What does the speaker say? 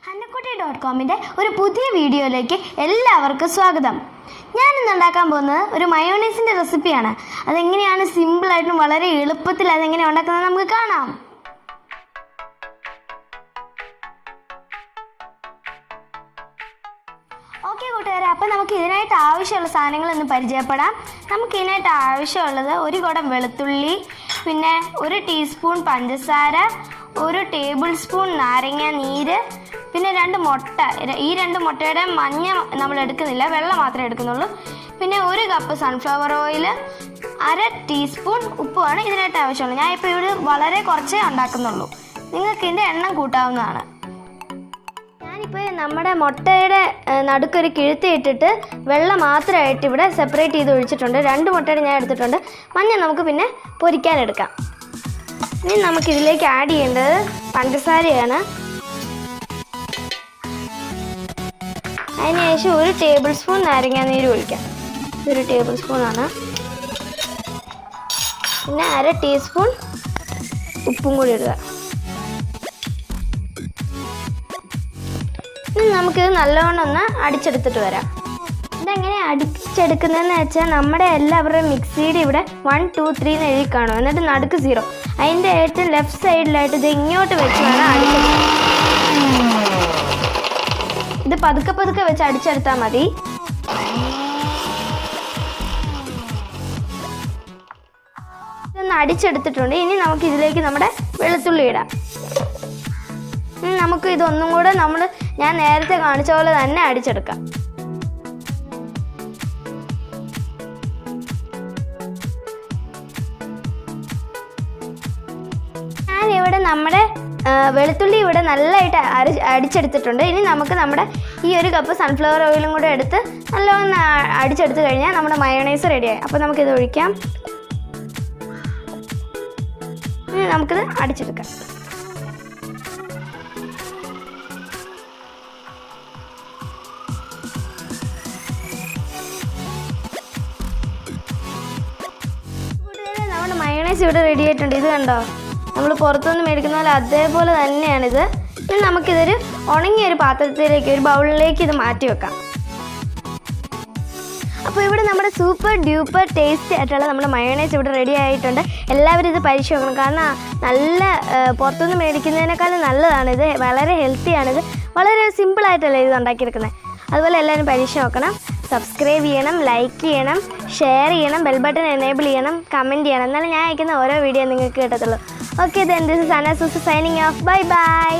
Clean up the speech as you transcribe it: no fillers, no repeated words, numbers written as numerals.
hannakutty.com ഒരു പുതിയ വീഡിയോയിലേക്ക് എല്ലാവർക്കും സ്വാഗതം. ഞാനിന്ന് ഉണ്ടാക്കാൻ പോകുന്നത് ഒരു മയോണൈസിൻ്റെ റെസിപ്പിയാണ്. അതെങ്ങനെയാണ് സിമ്പിളായിട്ടും വളരെ എളുപ്പത്തിൽ അതെങ്ങനെയാണ് ഉണ്ടാക്കുന്നത് നമുക്ക് കാണാം. ഓക്കെ കൂട്ടുകാരെ, അപ്പോൾ നമുക്ക് ഇതിനായിട്ട് ആവശ്യമുള്ള സാധനങ്ങളൊന്ന് പരിചയപ്പെടാം. നമുക്ക് ഇതിനായിട്ട് ആവശ്യമുള്ളത് ഒരു കുടം വെളുത്തുള്ളി, പിന്നെ 1 ടീസ്പൂൺ പഞ്ചസാര, 1 ടേബിൾ സ്പൂൺ നാരങ്ങ നീര്, പിന്നെ 2 മുട്ട. ഈ 2 മുട്ടയുടെ മഞ്ഞ നമ്മൾ എടുക്കുന്നില്ല, വെള്ള മാത്രമേ എടുക്കുന്നുള്ളൂ. പിന്നെ 1 കപ്പ് സൺഫ്ലവർ ഓയിൽ, 1/2 ടീസ്പൂൺ ഉപ്പുമാണ് ഇതിനായിട്ട് ആവശ്യമുള്ളത്. ഞാൻ ഇപ്പോൾ ഇവിടെ വളരെ കുറച്ചേ ഉണ്ടാക്കുന്നുള്ളൂ, നിങ്ങൾക്ക് ഇതിൻ്റെ എണ്ണം കൂട്ടാവുന്നതാണ്. ഞാനിപ്പോൾ നമ്മുടെ മുട്ടയുടെ നടുക്കൊരു കിഴുത്തി ഇട്ടിട്ട് വെള്ളം മാത്രമായിട്ട് ഇവിടെ സെപ്പറേറ്റ് ചെയ്ത് ഒഴിച്ചിട്ടുണ്ട്. 2 മുട്ടയുടെ ഞാൻ എടുത്തിട്ടുണ്ട്. മഞ്ഞ നമുക്ക് പിന്നെ പൊരിക്കാനെടുക്കാം. ഇനി നമുക്കിതിലേക്ക് ആഡ് ചെയ്യേണ്ടത് പഞ്ചസാരയാണ്. അതിനുശേഷം 1 ടേബിൾ സ്പൂൺ നാരങ്ങാനീര് ഒഴിക്കാം. 1 ടേബിൾ സ്പൂണാണ്. പിന്നെ 1/2 ടീസ്പൂൺ ഉപ്പും കൂടി ഇടുക. ഇനി നമുക്കിത് നല്ലവണ്ണം ഒന്ന് അടിച്ചെടുത്തിട്ട് വരാം. ഇതെങ്ങനെ അടിച്ചെടുക്കുന്നതെന്ന് വെച്ചാൽ നമ്മുടെ എല്ലാവരുടെയും മിക്സിയുടെ ഇവിടെ 1 2 3 എന്ന് എഴുതി കാണും. എന്നിട്ട് നടുക്ക് 0. അതിൻ്റെ ഏറ്റവും ലെഫ്റ്റ് സൈഡിലായിട്ട് ഇത് ഇങ്ങോട്ട് വെച്ച് വേണം അടിച്ചെടുക്കാൻ. ഇത് പതുക്കെ പതുക്കെ വെച്ച് അടിച്ചെടുത്താൽ മതി. ഇതൊന്ന് അടിച്ചെടുത്തിട്ടുണ്ട്. ഇനി നമുക്ക് ഇതിലേക്ക് നമ്മുടെ വെളുത്തുള്ളി ഇടാം. നമുക്ക് ഇതൊന്നും കൂടെ ഞാൻ നേരത്തെ കാണിച്ച പോലെ തന്നെ അടിച്ചെടുക്കാം. ഞാനിവിടെ നമ്മുടെ വെളുത്തുള്ളി ഇവിടെ നല്ലതായിട്ട് അടിച്ചെടുത്തിട്ടുണ്ട്. ഇനി നമുക്ക് നമ്മുടെ ഈ 1 കപ്പ് സൺഫ്ലവർ ഓയിലും കൂടെ എടുത്ത് നല്ലവണ്ണം അടിച്ചെടുത്ത് കഴിഞ്ഞാൽ നമ്മുടെ മയോണൈസ് റെഡിയായി. അപ്പോൾ നമുക്കിത് ഒഴിക്കാം. ഇനി നമുക്കിത് അടിച്ചെടുക്കാം. നമ്മുടെ മയോണൈസ് ഇവിടെ റെഡി ആയിട്ടുണ്ട്. ഇത് കണ്ടോ, നമ്മൾ പുറത്തുനിന്ന് മേടിക്കുന്ന പോലെ അതേപോലെ തന്നെയാണിത്. ഇനി നമുക്കിതൊരു ഉണങ്ങിയൊരു പാത്രത്തിലേക്ക്, ഒരു ബൗളിലേക്ക് ഇത് മാറ്റി വെക്കാം. അപ്പോൾ ഇവിടെ നമ്മുടെ സൂപ്പർ ഡ്യൂപ്പർ ടേസ്റ്റി ആയിട്ടുള്ള നമ്മുടെ മയോണൈസ് ഇവിടെ റെഡി ആയിട്ടുണ്ട്. എല്ലാവരും ഇത് പരീക്ഷ നോക്കണം. കാരണം നല്ല പുറത്തുനിന്ന് മേടിക്കുന്നതിനേക്കാളും നല്ലതാണിത്. വളരെ ഹെൽത്തിയാണിത്. വളരെ സിമ്പിളായിട്ടല്ലേ ഇത് ഉണ്ടാക്കിയെടുക്കുന്നത്. അതുപോലെ എല്ലാവരും പരീക്ഷ നോക്കണം. സബ്സ്ക്രൈബ് ചെയ്യണം, ലൈക്ക് ചെയ്യണം, ഷെയർ ചെയ്യണം, ബെൽ ബട്ടൺ എനേബിൾ ചെയ്യണം, കമൻറ്റ് ചെയ്യണം. എന്നാലും ഞാൻ അയക്കുന്ന ഓരോ വീഡിയോ നിങ്ങൾക്ക് കിട്ടത്തുള്ളൂ. Okay, then this is Anna Susu signing off. Bye bye.